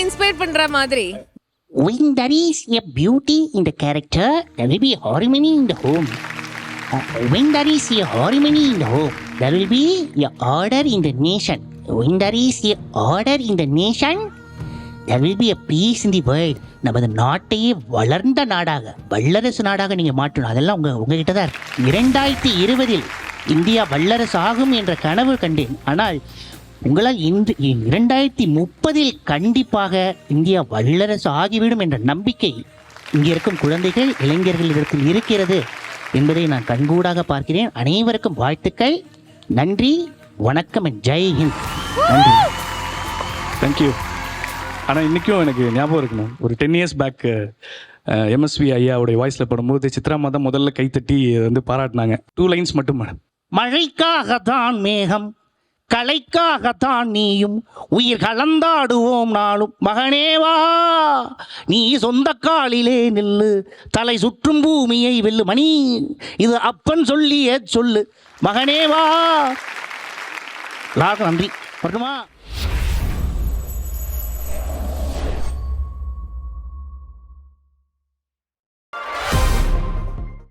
Inspire பண்ற மாதிரி. When there is a beauty in the character, there will be harmony in the home. When there is a harmony in the home, there will be a order in the nation. When there is a order in the nation, there will be a peace in the world. நமது நாட்டையே வளர்ந்த நாடாக, வல்லரசு நாடாக நீங்கள் மாற்றணும். அதெல்லாம் உங்ககிட்ட தான் இருக்கு. 2020 இந்தியா வல்லரசு ஆகும் என்ற கனவு கண்டேன். ஆனால் உங்களால் 2030 கண்டிப்பாக இந்தியா வல்லரசு ஆகிவிடும் என்ற நம்பிக்கை இங்கே இருக்கும் குழந்தைகள், இளைஞர்கள் இதற்குள் இருக்கிறது என்பதை நான் கண்கூடாக பார்க்கிறேன். அனைவருக்கும் வாழ்த்துக்கள். நன்றி, வணக்கம், ஜெய் ஹிந்த். நன்றி. தேங்க்யூ. ஆனால் இன்றைக்கும் எனக்கு ஞாபகம் இருக்கணும், ஒரு 10 years பேக் எம்எஸ்வி ஐயாவுடைய வாய்ஸில் படும்போது சித்ராமா தான் முதல்ல கைத்தட்டி பாராட்டினாங்க. 2 lines மட்டும் மேடம். மழைக்காகத்தான் மேகம், கலைக்காகத்தான் நீயும், உயிர் கலந்தாடுவோம் நாளும். மகனேவா நீ சொந்த காலிலே நில்லு, தலை சுற்றும் பூமியை வெல்லு. மணி இது அப்பன் சொல்லியே சொல்லு. மகனேவா. எல்லாருக்கும் நன்றி. வரட்டுமா?